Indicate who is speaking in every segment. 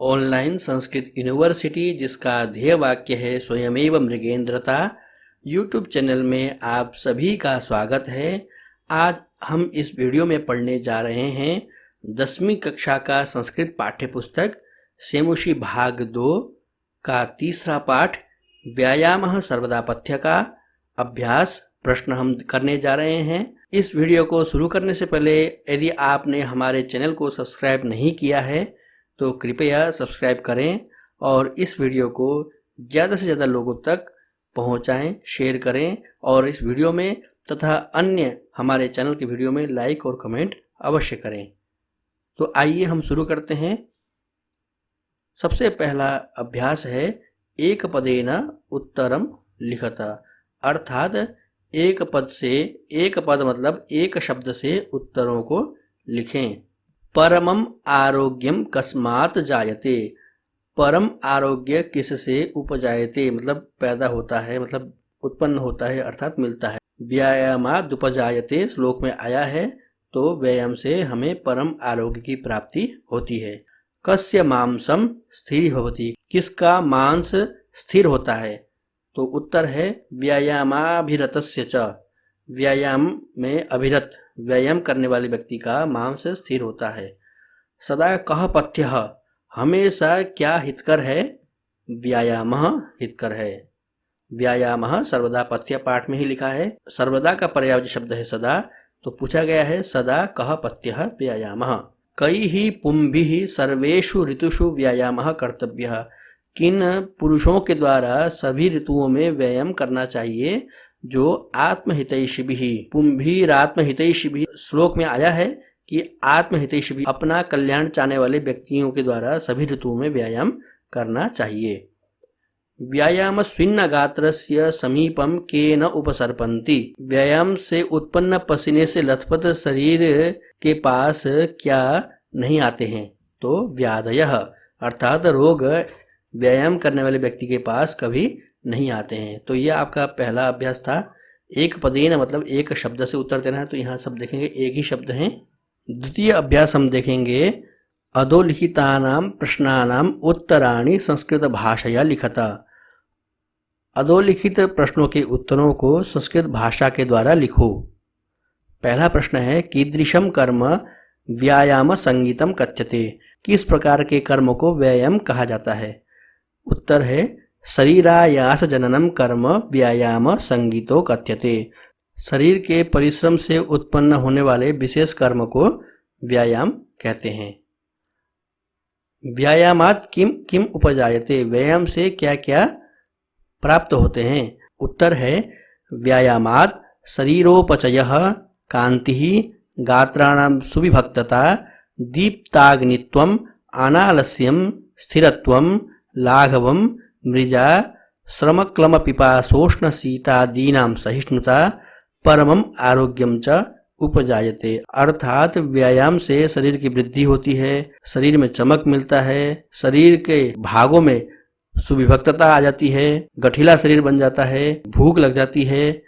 Speaker 1: Online Sanskrit university, जिसका ध्येय वाक्य है स्वयमेव मृगेंद्रता, यूट्यूब चैनल में आप सभी का स्वागत है। आज हम इस वीडियो में पढ़ने जा रहे हैं 10वीं कक्षा का संस्कृत पाठ्य पुस्तक सेमुषी भाग 2 का तीसरा पाठ व्यायामः सर्वदा पथ्य का अभ्यास प्रश्न हम करने जा रहे हैं। इस वीडियो को शुरू करने से पहले यदि आपने हमारे चैनल को सब्सक्राइब नहीं किया है तो कृपया सब्सक्राइब करें और इस वीडियो को ज़्यादा से ज़्यादा लोगों तक पहुंचाएं, शेयर करें और इस वीडियो में तथा अन्य हमारे चैनल के वीडियो में लाइक और कमेंट अवश्य करें। तो आइए हम शुरू करते हैं। सबसे पहला अभ्यास है एक पदेन उत्तरम लिखत, अर्थात एक पद से, एक पद मतलब एक शब्द से उत्तरों को लिखें। परमम आरोग्यम कस्मात् जायते, परम आरोग्य किससे उपजायते मतलब पैदा होता है, मतलब उत्पन्न होता है अर्थात मिलता है। व्यायामाद् उपजायते श्लोक में आया है, तो व्यायाम से हमें परम आरोग्य की प्राप्ति होती है। कस्य मांसम स्थिर भवति, किसका मांस स्थिर होता है, तो उत्तर है व्यायामाभिरतस्य च, व्यायाम में अभिरत व्यायाम करने वाले व्यक्ति का मांस स्थिर होता है। सदा कः पथ्यः, हमेशा क्या हितकर है, व्यायामः हितकर है। व्यायामः सर्वदा पथ्य पाठ में ही लिखा है, सर्वदा का पर्यायवाची शब्द है सदा, तो पूछा गया है सदा कः पथ्यः व्यायामः। कैः पुंभिः सर्वेषु ऋतुषु व्यायामः कर्तव्यः, किन पुरुषों के द्वारा सभी ऋतुओं में व्यायाम करना चाहिए, जो आत्महितैषिभिः, पुंभिरात्महितैषिभिः श्लोक में आया है कि आत्महितैषिभिः अपना कल्याण चाहने वाले व्यक्तियों के द्वारा सभी ऋतुओं में व्यायाम करना चाहिए। व्यायाम स्विन्न गात्रस्य समीपम केन उपसर्पन्ति, व्यायाम से उत्पन्न पसीने से लथपथ शरीर के पास क्या नहीं आते हैं, तो व्याधयः अर्थात रोग व्यायाम करने वाले व्यक्ति के पास कभी नहीं आते हैं। तो यह आपका पहला अभ्यास था। एक पदेन मतलब एक शब्द से उत्तर देना है, तो यहाँ सब देखेंगे एक ही शब्द हैं। द्वितीय अभ्यास हम देखेंगे अधोलिखितानां प्रश्नानां उत्तराणि संस्कृत भाषया लिखत, अधोलिखित प्रश्नों के उत्तरों को संस्कृत भाषा के द्वारा लिखो। पहला प्रश्न है कीदृशम कर्म व्यायाम संगीतम कथ्यते, किस प्रकार के कर्म को व्यायाम कहा जाता है, उत्तर है शरीरायास जननम कर्म व्यायाम संगीतो कथ्यते, शरीर के परिश्रम से उत्पन्न होने वाले विशेष कर्म को व्यायाम कहते हैं। व्यायामात् किम किम उपजायते, व्यायाम से क्या क्या प्राप्त होते हैं, उत्तर है व्यायामात् शरीरोपचयः कान्तिः गात्राणां सुविभक्तता दीप्ताग्नित्वम् अनालस्यं स्थिरत्वं लाघवं मृजा श्रमक्लमपिपाशोष्ण शीतादीनां सहिष्णुता परमम आरोग्यम च उपजायते, अर्थात व्यायाम से शरीर की वृद्धि होती है, शरीर में चमक मिलता है, शरीर के भागों में सुविभक्तता आ जाती है, गठीला शरीर बन जाता है, भूख लग जाती है,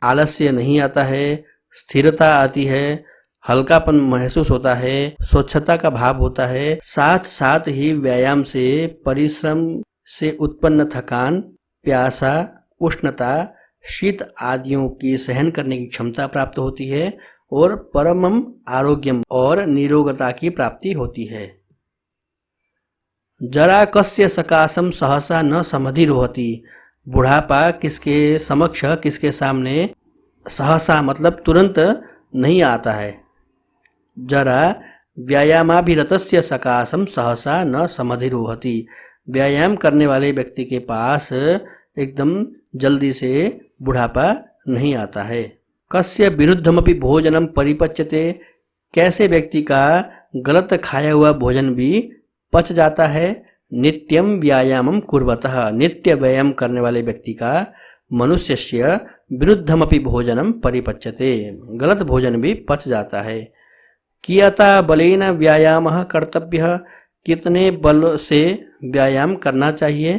Speaker 1: आलस्य नहीं आता है, स्थिरता आती है, हल्कापन महसूस होता है, स्वच्छता का भाव होता है। साथ साथ ही व्यायाम से परिश्रम से उत्पन्न थकान, प्यासा, उष्णता, शीत आदियों की सहन करने की क्षमता प्राप्त होती है और परमम आरोग्यम और निरोगता की प्राप्ति होती है। जरा कस्य सकाशम सहसा न समधिरोहति, बुढ़ापा किसके समक्ष, किसके सामने, सहसा मतलब तुरंत नहीं आता है। जरा व्यायामाभिरतस्य सकाशम सहसा न समधिरोहति, व्यायाम करने वाले व्यक्ति के पास एकदम जल्दी से बुढ़ापा नहीं आता है। कस्य विरुद्धमपि भोजनम परिपच्यते, कैसे व्यक्ति का गलत खाया हुआ भोजन भी पच जाता है। नित्यम व्यायामम कुर्वतः, नित्य व्यायाम करने वाले व्यक्ति का मनुष्यस्य विरुद्धमपि भोजनम परिपच्यते, गलत भोजन भी पच जाता है। कियता बलेन व्यायामः कर्तव्यः, कितने बल से व्यायाम करना चाहिए।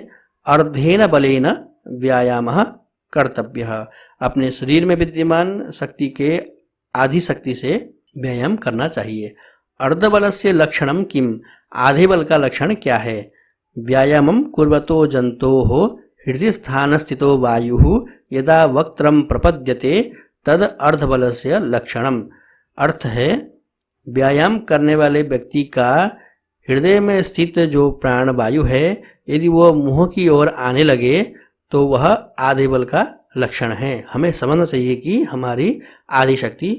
Speaker 1: अर्धेन बलेन व्यायामः कर्तव्यः, अपने शरीर में विद्यमान शक्ति के आधी शक्ति से व्यायाम करना चाहिए। अर्धबलस्य लक्षणं किम, आधे बल का लक्षण क्या है। व्यायामं कुर्वतो जन्तोः हृदय स्थान स्थितो वायुः यदा वक्त्रं प्रपद्यते तद अर्धबलस्य लक्षणम। अर्थ है, व्यायाम करने वाले व्यक्ति का हृदय में स्थित जो प्राण वायु है, यदि वह मुंह की ओर आने लगे तो वह आधे बल का लक्षण है। हमें समझना चाहिए कि हमारी आदि शक्ति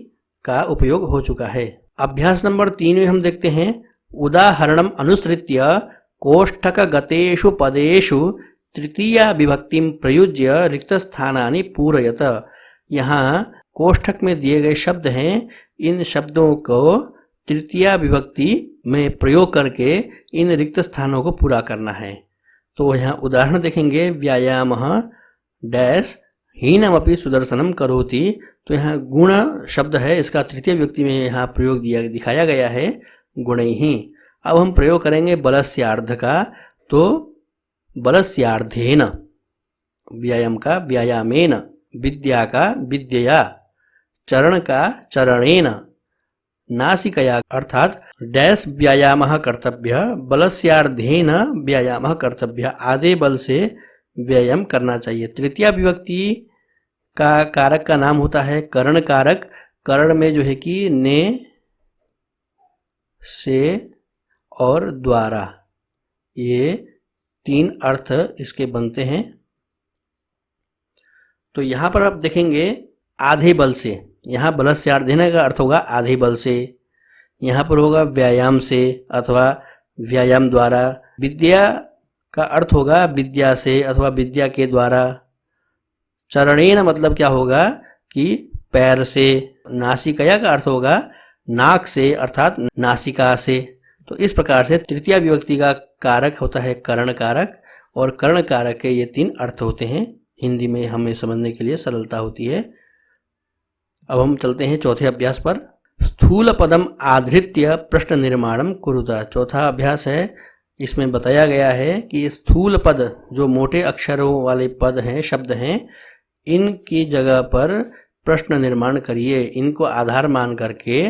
Speaker 1: का उपयोग हो चुका है। अभ्यास नंबर 3 में हम देखते हैं, उदाहरणम अनुसृत्य कोष्ठकगतेषु पदेषु तृतीया विभक्तिम प्रयुज्य रिक्तस्थानानि पूरयत। यहाँ कोष्ठक में दिए गए शब्द हैं, इन शब्दों को तृतीया विभक्ति में प्रयोग करके इन रिक्त स्थानों को पूरा करना है। तो यहाँ उदाहरण देखेंगे, व्यायामः डैश हीनमपि सुदर्शनम करोति। तो यहाँ गुण शब्द है, इसका तृतीय विभक्ति में यहाँ प्रयोग दिखाया गया है, गुणैहि। अब हम प्रयोग करेंगे बलस्यार्ध का, तो बलस्यार्धेन, व्यायाम का व्यायामेन, विद्या का विद्यया, चरण का चरणेन, नासिकया अर्थात डैश व्यायामः कर्तव्य, बलस्यार्धेन व्यायामः कर्तव्य, आधे बल से व्यायाम करना चाहिए। तृतीया विभक्ति का कारक का नाम होता है करण कारक। करण में जो है कि ने, से और द्वारा, ये 3 अर्थ इसके बनते हैं। तो यहाँ पर आप देखेंगे आधे बल से, यहाँ बलस्यार्धेन का अर्थ होगा आधे बल से, यहाँ पर होगा व्यायाम से अथवा व्यायाम द्वारा। विद्या का अर्थ होगा विद्या से अथवा विद्या के द्वारा। चरणेन मतलब क्या होगा कि पैर से। नासिकया का अर्थ होगा नाक से अर्थात नासिका से। तो इस प्रकार से तृतीया विभक्ति का कारक होता है करण कारक, और करण कारक के ये 3 अर्थ होते हैं। हिंदी में हमें समझने के लिए सरलता होती है। अब हम चलते हैं चौथे अभ्यास पर। स्थूल पदम आधृत्य प्रश्न निर्माणम कुरुता। चौथा अभ्यास है, इसमें बताया गया है कि स्थूल पद, जो मोटे अक्षरों वाले पद हैं, शब्द हैं, इनकी जगह पर प्रश्न निर्माण करिए, इनको आधार मान करके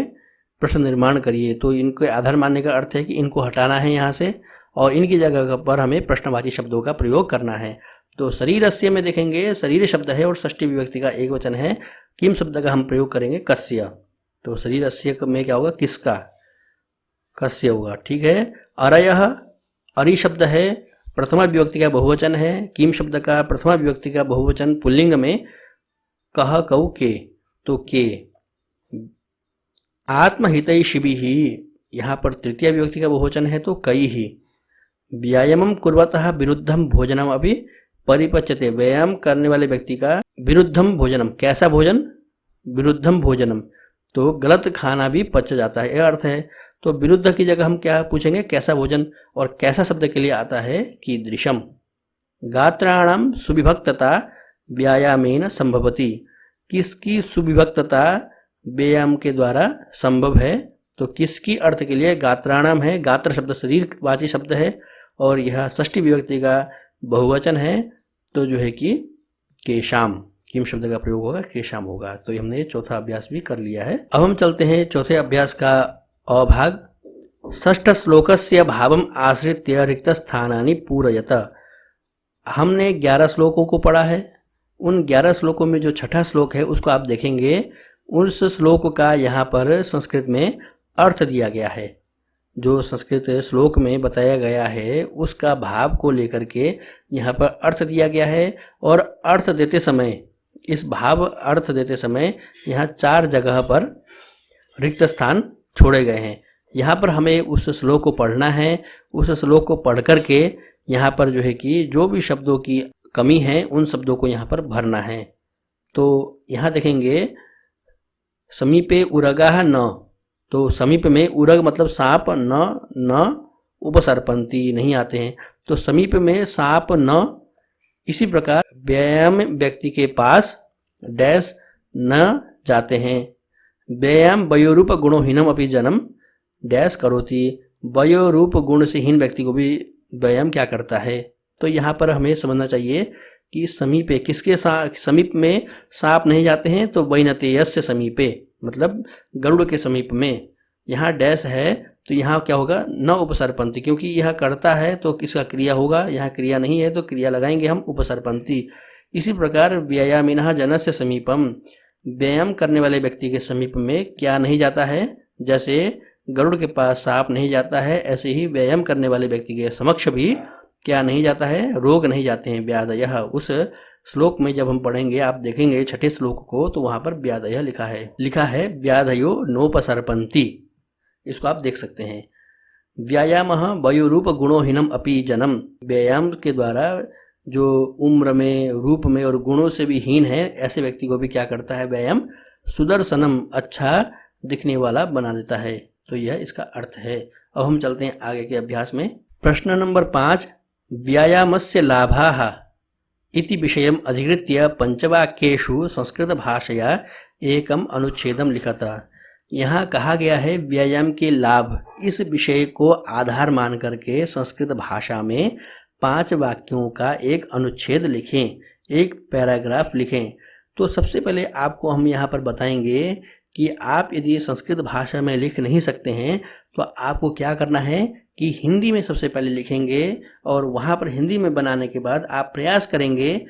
Speaker 1: प्रश्न निर्माण करिए। तो इनको आधार मानने का अर्थ है कि इनको हटाना है यहाँ से, और इनकी जगह पर हमें प्रश्नवाची शब्दों का प्रयोग करना है। तो शरीरस्य में देखेंगे, शरीर शब्द है और षष्ठी विभक्ति का एक वचन है। किम शब्द का हम प्रयोग करेंगे कस्य। तो शरीरस्य में क्या होगा, किसका, कस्य होगा, ठीक है। अरयः, अरि शब्द है, प्रथमा विभक्ति का बहुवचन है। किम शब्द का प्रथमा विभक्ति का बहुवचन पुल्लिंग में कह कौ के, तो के। आत्महितैषिभिः, यहाँ पर तृतीय विभक्ति का बहुवचन है, तो कई ही। व्यायामं कुर्वतः विरुद्धम भोजनम अपि परिपच्यते। व्यायाम करने वाले व्यक्ति का विरुद्धम भोजनम, कैसा भोजन, विरुद्धम भोजनम, तो गलत खाना भी पच जाता है, यह अर्थ है। तो विरुद्ध की जगह हम क्या पूछेंगे, कैसा भोजन। और कैसा शब्द के लिए आता है कीदृशम। गात्राणाम सुविभक्तता व्यायामेन संभवति। किसकी सुविभक्तता व्यायाम के द्वारा संभव है। तो किसकी अर्थ के लिए गात्राणाम है, गात्र शब्द शरीरवाची शब्द है, और यह षष्ठी विभक्ति का बहुवचन है, तो जो है कि केशाम, किम शब्द का प्रयोग होगा केशाम होगा। तो हमने चौथा अभ्यास भी कर लिया है। अब हम चलते हैं चौथे अभ्यास का अभाग। षष्ठ श्लोकस्य भावम आश्रित्य रिक्त स्थानानि पूरयत। हमने 11 श्लोकों को पढ़ा है। उन 11 श्लोकों में जो छठा श्लोक है उसको आप देखेंगे, उस श्लोक का यहाँ पर संस्कृत में अर्थ दिया गया है। जो संस्कृत श्लोक में बताया गया है उसका भाव को लेकर के यहाँ पर अर्थ दिया गया है। और अर्थ देते समय, इस भाव अर्थ देते समय यहाँ 4 जगह पर रिक्त स्थान छोड़े गए हैं। यहाँ पर हमें उस श्लोक को पढ़ना है। उस श्लोक को पढ़ करके यहाँ पर जो है कि जो भी शब्दों की कमी है उन शब्दों को यहाँ पर भरना है। तो यहाँ देखेंगे समीपे उरगाः न, तो समीप में उरग मतलब सांप, न उपसर्पन्ति नहीं आते हैं, तो समीप में सांप न। इसी प्रकार व्यायाम व्यक्ति के पास डैश न जाते हैं। व्यायाम वयोरूप गुणोहीनम अपि जनम डैश करोति। वयोरूप गुण से हीन व्यक्ति को भी व्यायाम क्या करता है। तो यहाँ पर हमें समझना चाहिए कि समीपे, किसके समीप में सांप नहीं जाते हैं, तो वैनतेयस्य समीपे मतलब गरुड़ के समीप में। यहाँ डैश है तो यहाँ क्या होगा, न उपसर्पन्ति, क्योंकि यह करता है तो किसका क्रिया होगा, यहाँ क्रिया नहीं है तो क्रिया लगाएंगे हम उपसर्पन्ति। इसी प्रकार व्यायामिनः जनस्य समीपम, व्यायाम करने वाले व्यक्ति के समीप में क्या नहीं जाता है, जैसे गरुड़ के पास सांप नहीं जाता है, ऐसे ही व्यायाम करने वाले व्यक्ति के समक्ष भी क्या नहीं जाता है, रोग नहीं जाते हैं। व्याधयः, उस श्लोक में जब हम पढ़ेंगे आप देखेंगे छठे श्लोक को, तो वहाँ पर व्याधयः लिखा है व्याधयो नोपसर्पन्ति, इसको आप देख सकते हैं। व्यायामः वयोरूप गुणोहीनम अपि जनम, व्यायाम के द्वारा जो उम्र में, रूप में और गुणों से भी हीन है, ऐसे व्यक्ति को भी क्या करता है व्यायाम, सुदर्शनम, अच्छा दिखने वाला बना देता है। तो यह इसका अर्थ है। अब हम चलते हैं आगे के अभ्यास में। प्रश्न नंबर 5, व्यायामस्य लाभाः इति विषयम् अधिकृत्य पंचवाक्येषु संस्कृत भाषया एकम अनुच्छेदम लिखत। यहाँ कहा गया है व्यायाम के लाभ, इस विषय को आधार मान करके संस्कृत भाषा में 5 वाक्यों का एक अनुच्छेद लिखें, एक पैराग्राफ लिखें। तो सबसे पहले आपको हम यहाँ पर बताएंगे कि आप यदि संस्कृत भाषा में लिख नहीं सकते हैं तो आपको क्या करना है कि हिंदी में सबसे पहले लिखेंगे, और वहाँ पर हिंदी में बनाने के बाद आप प्रयास करेंगे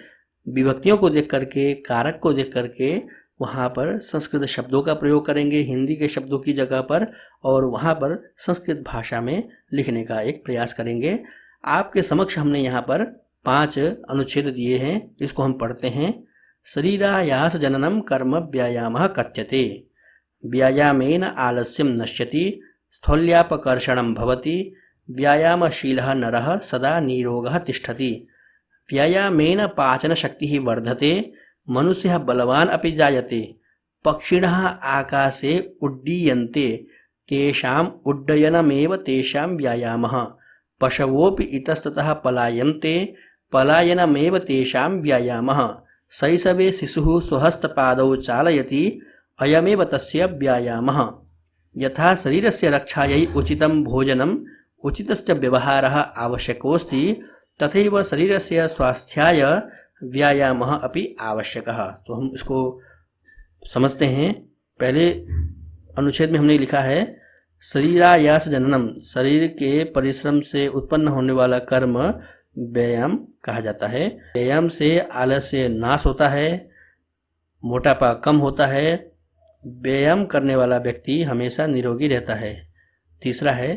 Speaker 1: विभक्तियों को देख करके, कारक को देख करके वहाँ पर संस्कृत शब्दों का प्रयोग करेंगे हिंदी के शब्दों की जगह पर, और वहाँ पर संस्कृत भाषा में लिखने का एक प्रयास करेंगे। आपके समक्ष हमने यहाँ पर 5 अनुच्छेद दिए हैं, इसको हम पढ़ते हैं। शरीरायास जननम कर्म व्यायामः कथ्यते, व्यायामेन आलस्यं नश्यति, स्थौल्यापकर्षणं भवति, व्यायामशीलः नरः सदा निरोगः तिष्ठति, व्यायामेन पाचनशक्तिः वर्धते, मनुष्यः बलवान् अपि जायते, पक्षिणः आकाशे उड्डीयन्ते, तेषाम् उड्डयनमेव तेषां व्यायामः, पशवोऽपि इतस्ततः पलायन्ते, पलायनमेव तेषां व्यायामः, शैशवे शिशुः स्वहस्तपादौ चालयति, अयमेव तस्य व्यायामः, यथा शरीरस्य रक्षायै उचितं भोजनम् उचितश्च व्यवहारः आवश्यकोऽस्ति, तथैव शरीरस्य स्वास्थ्याय व्यायामः अपि आवश्यकः। तो हम इसको समझते हैं। पहले अनुच्छेद में हमने लिखा है शरीरायास जननम, शरीर के परिश्रम से उत्पन्न होने वाला कर्म व्यायाम कहा जाता है। व्यायाम से आलस्य नाश होता है, मोटापा कम होता है, व्यायाम करने वाला व्यक्ति हमेशा निरोगी रहता है। तीसरा है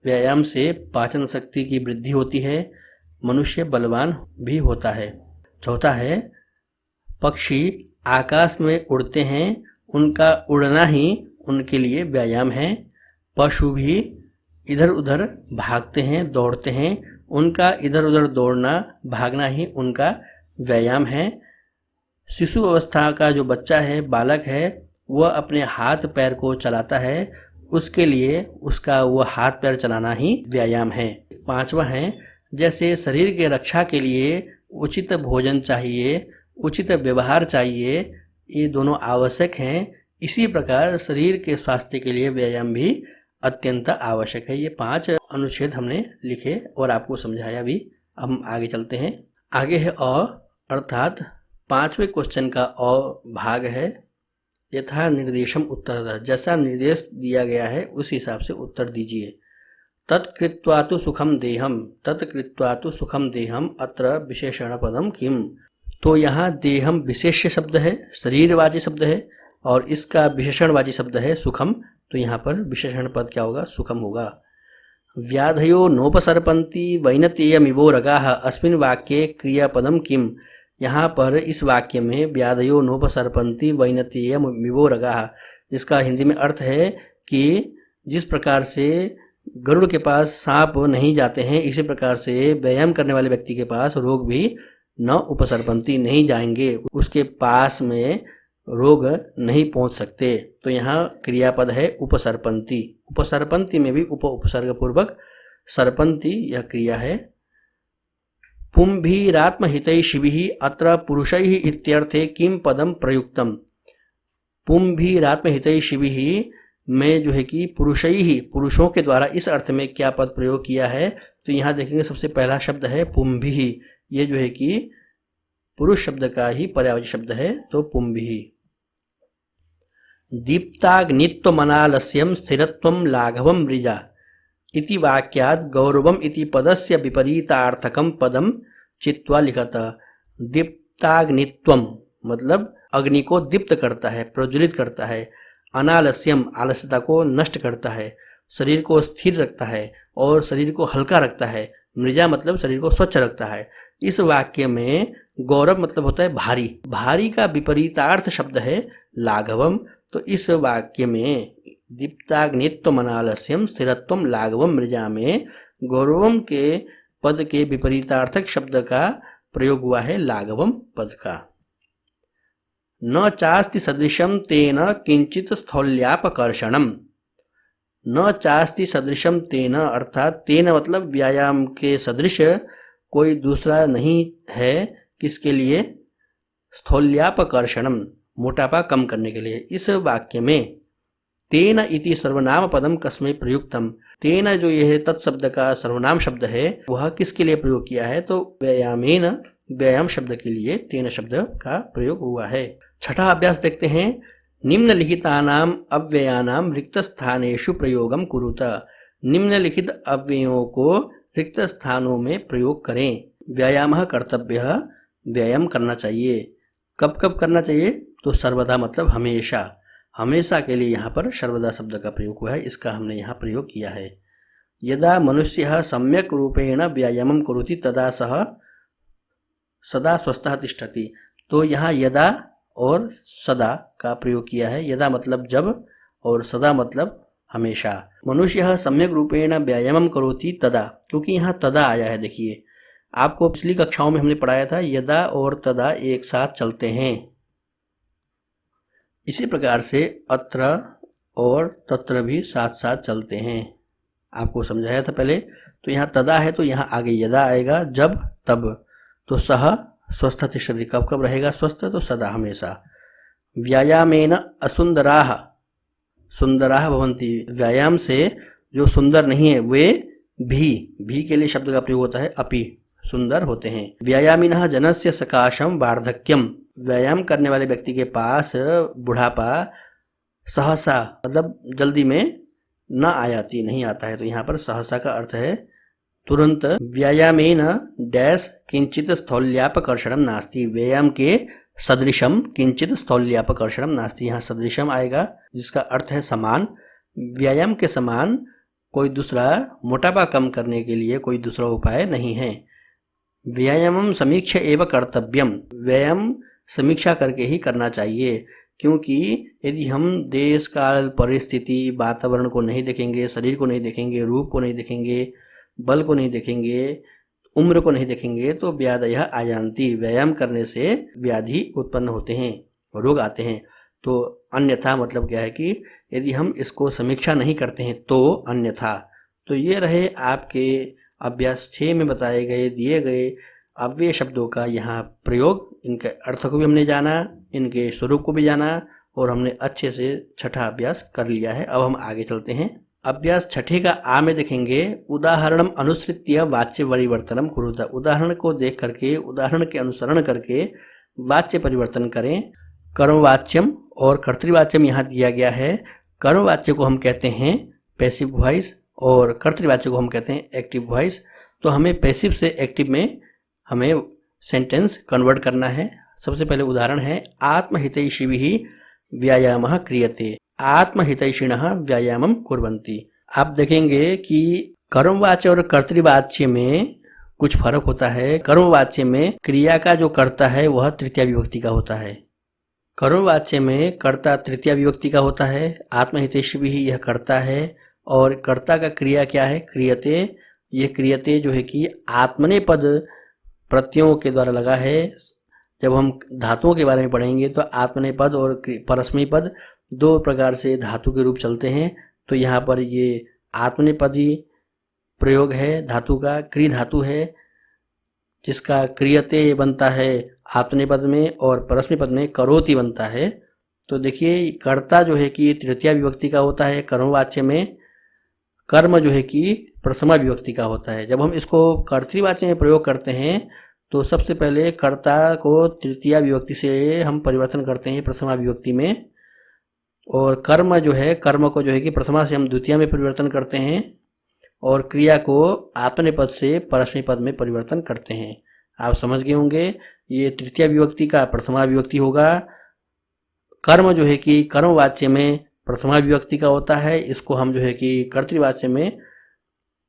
Speaker 1: व्यायाम से पाचन शक्ति की वृद्धि होती है, मनुष्य बलवान भी होता है। चौथा है पक्षी आकाश में उड़ते हैं, उनका उड़ना ही उनके लिए व्यायाम है। पशु भी इधर उधर भागते हैं, दौड़ते हैं, उनका इधर उधर दौड़ना भागना ही उनका व्यायाम है। शिशु अवस्था का जो बच्चा है, बालक है, वह अपने हाथ पैर को चलाता है, उसके लिए उसका वह हाथ पैर चलाना ही व्यायाम है। 5वां है जैसे शरीर के रक्षा के लिए उचित भोजन चाहिए, उचित व्यवहार चाहिए, ये दोनों आवश्यक हैं, इसी प्रकार शरीर के स्वास्थ्य के लिए व्यायाम भी अत्यंत आवश्यक है। ये 5 अनुच्छेद हमने लिखे और आपको समझाया भी। अब हम आगे चलते हैं। आगे है अर्थात 5वें क्वेश्चन का भाग है यथा निर्देशम उत्तर, जैसा निर्देश दिया गया है उस हिसाब से उत्तर दीजिए। तत्कृत्वा तु सुखम देहम, तत्कृत्वा तु सुखम देहम अत्र विशेषण पदम किम। तो यहाँ देहम विशेष्य शब्द है, शरीरवाची शब्द है, और इसका विशेषणवाची शब्द है सुखम, तो यहाँ पर विशेषण पद क्या होगा, सुखम होगा। व्याधयो नोपसर्पन्ति वैनतेयमिवो रगाः अस्मिन् वाक्ये क्रियापदम किम। यहाँ पर इस वाक्य में व्याधयो नोपसर्पन्ति वैनतेयमिवो रगाः, जिसका हिंदी में अर्थ है कि जिस प्रकार से गरुड़ के पास सांप नहीं जाते हैं, इसी प्रकार से व्यायाम करने वाले व्यक्ति के पास रोग भी न उपसर्पन्ति नहीं जाएंगे, उसके पास में रोग नहीं पहुंच सकते। तो यहाँ क्रियापद है उपसर्पन्ति, उपसर्पन्ति में भी उपसर्ग पूर्वक सर्पन्ति यह क्रिया है। पुंभिरात्महितैषिभिः अत्र पुरुषैः इत्यर्थे किम पदम प्रयुक्तम। पुंभिरात्महितैषिभिः में जो है कि पुरुषैः, पुरुषों के द्वारा, इस अर्थ में क्या पद प्रयोग किया है। तो यहाँ देखेंगे सबसे पहला शब्द है पुंभिः, ये जो है कि पुरुष शब्द का ही पर्यायवाची शब्द है, तो पुंभिः। दीप्ताग्नित्वमनालस्यं स्थिरत्वं लाघवं मृजा, इति वाक्यात् गौरवम इति पदस्य विपरीतार्थकम पदम चित्वा लिखत। दीप्ताग्नित्वम मतलब अग्नि को दीप्त करता है, प्रज्वलित करता है। अनालस्यम आलस्यता को नष्ट करता है, शरीर को स्थिर रखता है और शरीर को हल्का रखता है। मृजा मतलब शरीर को स्वच्छ रखता है। इस वाक्य में गौरव मतलब होता है भारी, भारी का विपरीतार्थ शब्द है लाघवम। तो इस वाक्य में दीप्ताग्नित्वम अनालस्यम स्थिरत्वम लाघवम मृजा में गौरवम के पद के विपरीतार्थक शब्द का प्रयोग हुआ है लाघवम पद का। न चास्ति सदृशम तेन किंचित स्थौल्यापकर्षणम। न चास्ति सदृशम तेन अर्थात तेन मतलब व्यायाम के सदृश कोई दूसरा नहीं है, किसके लिए? स्थौल्यापकर्षणम मोटापा कम करने के लिए। इस वाक्य में तेन इति सर्वनाम पदम कस्मै प्रयुक्तम, तेन जो यह तत्शब्द का सर्वनाम शब्द है वह किसके लिए प्रयोग किया है? तो व्यायामेन व्यायाम शब्द के लिए तेन शब्द का प्रयोग हुआ है। छठा अभ्यास देखते हैं। निम्नलिखितानाम अव्ययानाम रिक्त स्थानेषु प्रयोगम कुरुत। निम्नलिखित अव्ययों को रिक्त स्थानों में प्रयोग करें। व्यायामः कर्तव्यः, व्यायाम करना चाहिए। कब कब करना चाहिए? तो सर्वदा मतलब हमेशा, हमेशा के लिए यहाँ पर सर्वदा शब्द का प्रयोग हुआ है, इसका हमने यहाँ प्रयोग किया है। यदा मनुष्यः सम्यक रूपेण व्यायामं करोति तदा सः सदा स्वस्थः तिष्ठति। तो यहाँ यदा और सदा का प्रयोग किया है। यदा मतलब जब और सदा मतलब हमेशा। मनुष्यः सम्यक रूपेण व्यायामं करोति तदा, क्योंकि यहाँ तदा आया है। देखिए आपको पिछली कक्षाओं में हमने पढ़ाया था यदा और तदा एक साथ चलते हैं। इसी प्रकार से अत्र और तत्र भी साथ साथ चलते हैं, आपको समझाया था पहले। तो यहाँ तदा है तो यहाँ आगे यदा आएगा, जब तब। तो सह स्वस्थ तिष्ठति, कब कब रहेगा स्वस्थ? तो सदा हमेशा। व्यायामेन असुंदराः सुंदराः भवन्ति, व्यायाम से जो सुंदर नहीं है वे भी के लिए शब्द का प्रयोग होता है अपि, सुंदर होते हैं। व्यायामिनः जनस्य सकाशम वार्धक्यम, व्यायाम करने वाले व्यक्ति के पास बुढ़ापा सहसा मतलब जल्दी में न आयाति, नहीं आता है। तो यहाँ पर सहसा का अर्थ है तुरंत। व्यायामेन डैश किंचित स्थौल्यापकर्षणम नास्ति, व्यायाम के सदृशम किंचित स्थौल्यापकर्षणम नास्ति, यहाँ सदृशम आएगा जिसका अर्थ है समान। व्यायाम के समान कोई दूसरा मोटापा कम करने के लिए कोई दूसरा उपाय नहीं है। व्यायामम समीक्षा एवं कर्तव्यम, व्यायाम समीक्षा करके ही करना चाहिए, क्योंकि यदि हम देश काल परिस्थिति वातावरण को नहीं देखेंगे, शरीर को नहीं देखेंगे, रूप को नहीं देखेंगे, बल को नहीं देखेंगे, उम्र को नहीं देखेंगे तो व्याधयः आयान्ति, व्यायाम करने से व्याधि उत्पन्न होते हैं, रोग आते हैं। तो अन्यथा मतलब क्या है कि यदि हम इसको समीक्षा नहीं करते हैं तो अन्यथा। तो ये रहे आपके अभ्यास 6 में बताए गए दिए गए अव्यय शब्दों का यहाँ प्रयोग। इनके अर्थ को भी हमने जाना, इनके स्वरूप को भी जाना और हमने अच्छे से छठा अभ्यास कर लिया है। अब हम आगे चलते हैं। अभ्यास छठे का आ में देखेंगे, उदाहरणम अनुसृत्य वाच्य परिवर्तनम कुरुत। उदाहरण को देख करके, उदाहरण के अनुसरण करके वाच्य परिवर्तन करें। कर्मवाच्यम और कर्तृवाच्यम यहाँ दिया गया है। कर्मवाच्य को हम कहते हैं पैसिव वॉइस और कर्तृवाच्य को हम कहते हैं एक्टिव वॉइस। तो हमें पैसिव से एक्टिव में हमें सेंटेंस कन्वर्ट करना है। सबसे पहले उदाहरण है आत्महितैषिभिः व्यायामः क्रियते, आत्महितैषिणः व्यायामं कुर्वन्ति। आप देखेंगे कि कर्मवाच्य और कर्तृवाच्य में कुछ फर्क होता है। कर्मवाच्य में क्रिया का जो कर्ता है वह तृतीया विभक्ति का होता है। कर्मवाच्य में कर्ता तृतीया विभक्ति का होता है। आत्महितैषिभिः यह कर्ता है और कर्ता का क्रिया क्या है? क्रियते। यह क्रियते जो है कि आत्मनेपद प्रत्ययों के द्वारा लगा है। जब हम धातुओं के बारे में पढ़ेंगे तो आत्मनेपद और परस्मैपद दो प्रकार से धातु के रूप चलते हैं। तो यहाँ पर ये आत्मनेपदी प्रयोग है धातु का, क्रि धातु है जिसका क्रियते बनता है आत्मनेपद में और परस्मैपद में करोति बनता है। तो देखिए कर्ता जो है कि तृतीया विभक्ति का होता है कर्मवाच्य में, कर्म जो है कि प्रथमा विभक्ति का होता है। जब हम इसको कर्तृवाच्य में प्रयोग करते हैं तो सबसे पहले कर्ता को तृतीया विभक्ति से हम परिवर्तन करते हैं प्रथमा विभक्ति में, और कर्म जो है कर्म को जो है कि प्रथमा से हम द्वितीया में परिवर्तन करते हैं और क्रिया को आत्मनेपद से परस्मैपद में परिवर्तन करते हैं। आप समझ गए होंगे, ये तृतीया विभक्ति का प्रथमा विभक्ति होगा। कर्म जो है कि कर्मवाच्य में प्रथमा विभक्ति का होता है, इसको हम जो है कि कर्तृवाच्य में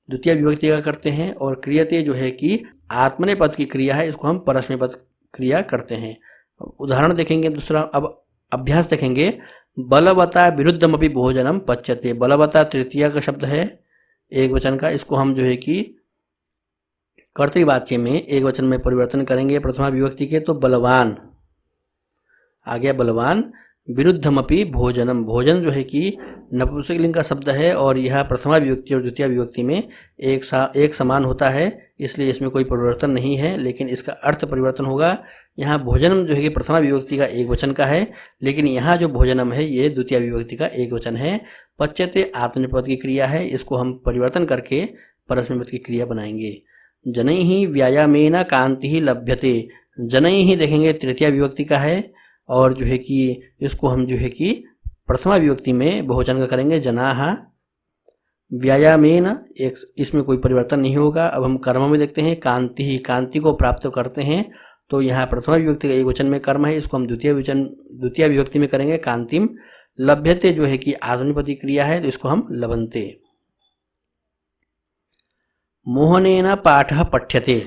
Speaker 1: द्वितीय विभक्ति का करते हैं। और क्रियते जो है कि आत्मनेपद की क्रिया है, इसको हम परस्मैपद क्रिया करते हैं। उदाहरण देखेंगे दूसरा। अब अभ्यास देखेंगे। बलवता विरुद्धमपि भोजनम पच्यते। बलवता तृतीया का शब्द है, एक वचन का, इसको हम जो है कि कर्तृवाच्य में एक वचन में परिवर्तन करेंगे प्रथमा विभक्ति के, तो बलवान आ गया बलवान। विरुद्धमपि भोजनम, भोजन जो है कि नपुंसकलिंग का शब्द है और यह प्रथमा विभक्ति और द्वितीय विभक्ति में एक समान होता है, इसलिए इसमें कोई परिवर्तन नहीं है, लेकिन इसका अर्थ परिवर्तन होगा। यहाँ भोजनम जो है कि प्रथमा विभक्ति का एक वचन का है, लेकिन यहाँ जो भोजनम है ये द्वितीय विभक्ति का एक वचन है। पच्यते आत्मनेपद की क्रिया है, इसको हम परिवर्तन करके परस्मैपद की क्रिया बनाएंगे। जनैहि व्यायामेन कांति लभ्यते। जनैहि देखेंगे तृतीय विभक्ति का है और जो है कि इसको हम जो है कि प्रथमा विभक्ति में बहुवचन का करेंगे, जनाः। व्यायामेन, एक इसमें कोई परिवर्तन नहीं होगा। अब हम कर्म में देखते हैं। कांति, कांति को प्राप्त करते हैं, तो यहाँ प्रथमा विभक्ति का एक वचन में कर्म है, इसको हम द्वितीय विभक्ति में करेंगे, कांतिम। लभ्यते जो है कि आत्मनेपद की क्रिया है, तो इसको हम लभन्ते। मोहनेन पाठः पठ्यते।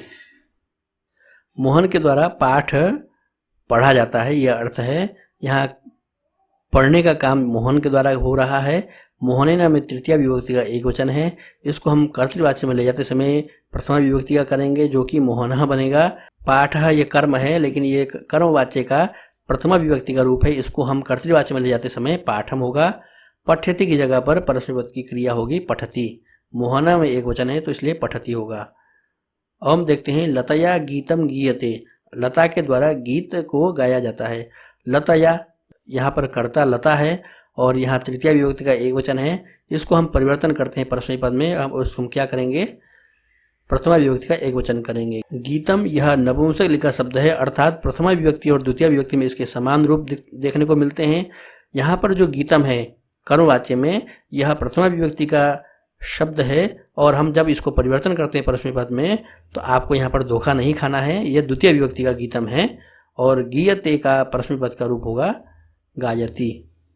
Speaker 1: मोहन के द्वारा पाठ पढ़ा जाता है, यह अर्थ है। यहाँ पढ़ने का काम मोहन के द्वारा हो रहा है। मोहनेन में तृतीय विभक्ति का एक वचन है, इसको हम कर्तृवाच्य में ले जाते समय प्रथमा विभक्ति का करेंगे, जो कि मोहनः बनेगा। पाठः ये कर्म है, लेकिन ये कर्मवाच्य का प्रथमा विभक्ति का रूप है, इसको हम कर्तृवाच्य में ले जाते समय पाठम होगा। पठ्यति की जगह पर परस्मैपद की क्रिया होगी पठति। मोहना में एक वचन है, तो इसलिए पठति होगा। अब हम देखते हैं लतया गीतम गीयते। लता के द्वारा गीत को गाया जाता है। लतया, यहाँ पर कर्ता लता है और यहाँ तृतीय विभक्ति का एक वचन है, इसको हम परिवर्तन करते हैं परस्मैपद में। अब उसको हम क्या करेंगे, प्रथमा विभक्ति का एक वचन करेंगे। गीतम यह नपुंसकलिंग का शब्द है, अर्थात प्रथमा विभक्ति और द्वितीय विभक्ति में इसके समान रूप देखने को मिलते हैं। यहाँ पर जो गीतम है कर्मवाच्य में, यह प्रथमा विभक्ति का शब्द है और हम जब इसको परिवर्तन करते हैं परस्मैपद में, तो आपको यहाँ पर धोखा नहीं खाना है। यह द्वितीय विभक्ति का गीतम है और गीयते का परस्मैपद का रूप होगा गायति।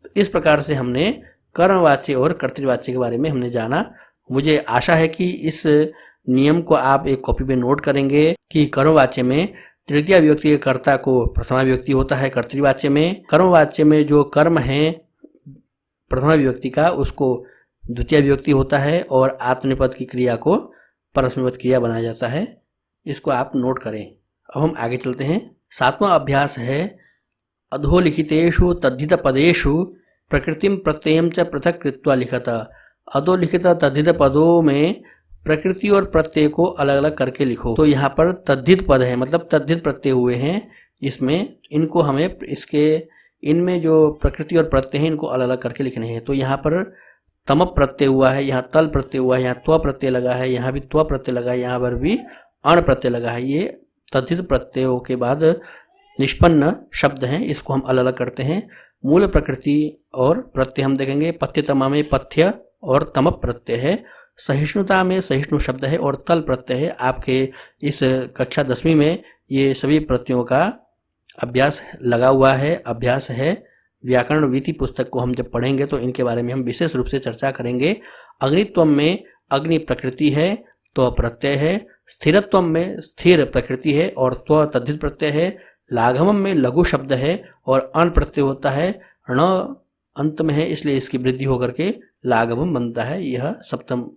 Speaker 1: तो इस प्रकार से हमने कर्मवाच्य और कर्तृवाच्य के बारे में हमने जाना। मुझे आशा है कि इस नियम को आप एक कॉपी पे नोट करेंगे कि कर्मवाच्य में तृतीय विभक्ति के कर्ता को प्रथमा विभक्ति होता है कर्तृवाच्य में। कर्मवाच्य में जो कर्म है प्रथमा विभक्ति का, उसको द्वितीय विभक्ति होता है और आत्मनेपद की क्रिया को परस्मैपद क्रिया बनाया जाता है। इसको आप नोट करें। अब हम आगे चलते हैं। 7वां अभ्यास है अधोलिखितेषु तद्धित पदेषु प्रकृतिम प्रत्ययम च पृथक कृत्वा लिखत। अधोलिखित तद्धित पदों में प्रकृति और प्रत्यय को अलग अलग करके लिखो। तो यहाँ पर तद्धित पद है, मतलब तद्धित प्रत्यय हुए हैं इसमें, इनको हमें इनमें जो प्रकृति और प्रत्यय हैं इनको अलग अलग करके लिखने हैं। तो यहाँ पर तम प्रत्यय हुआ है, यहाँ तल प्रत्यय हुआ है, यहाँ त्व प्रत्यय लगा है, यहाँ भी त्व प्रत्यय लगा है, यहाँ पर भी अण प्रत्यय लगा है। ये तद्धित प्रत्ययों के बाद निष्पन्न शब्द हैं, इसको हम अलग अलग करते हैं। मूल प्रकृति और प्रत्यय हम देखेंगे। पथ्यतमा में पथ्य और तम प्रत्यय है। सहिष्णुता में सहिष्णु शब्द है और तल प्रत्यय है। आपके इस कक्षा 10वीं में ये सभी प्रत्ययों का अभ्यास लगा हुआ है, अभ्यास है। व्याकरण वीति पुस्तक को हम जब पढ़ेंगे तो इनके बारे में हम विशेष रूप से चर्चा करेंगे। अग्नित्व में अग्नि प्रकृति है, त्व प्रत्यय है। स्थिरत्व में स्थिर प्रकृति है और त्व तद्धित प्रत्यय है। लाघवम में लघु शब्द है और अण प्रत्यय होता है, ण अंत में है, इसलिए इसकी वृद्धि होकर के लाघवम बनता है। यह सप्तम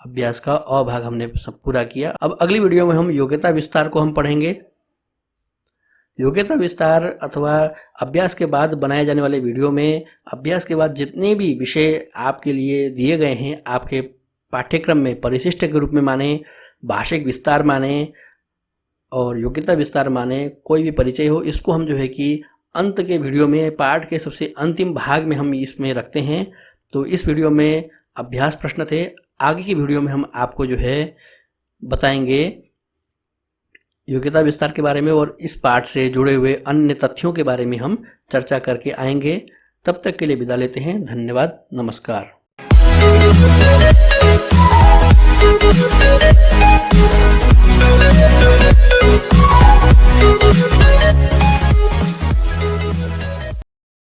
Speaker 1: अभ्यास का अ भाग हमने सब पूरा किया। अब अगली वीडियो में हम योग्यता विस्तार को हम पढ़ेंगे। योग्यता विस्तार अथवा अभ्यास के बाद बनाए जाने वाले वीडियो में अभ्यास के बाद जितने भी विषय आपके लिए दिए गए हैं आपके पाठ्यक्रम में, परिशिष्ट के रूप में माने, भाषिक विस्तार माने और योग्यता विस्तार माने, कोई भी परिचय हो, इसको हम जो है कि अंत के वीडियो में, पाठ के सबसे अंतिम भाग में हम इसमें रखते हैं। तो इस वीडियो में अभ्यास प्रश्न थे। आगे की वीडियो में हम आपको जो है बताएंगे योग्यता विस्तार के बारे में और इस पाठ से जुड़े हुए अन्य तथ्यों के बारे में हम चर्चा करके आएंगे। तब तक के लिए विदा लेते हैं। धन्यवाद, नमस्कार।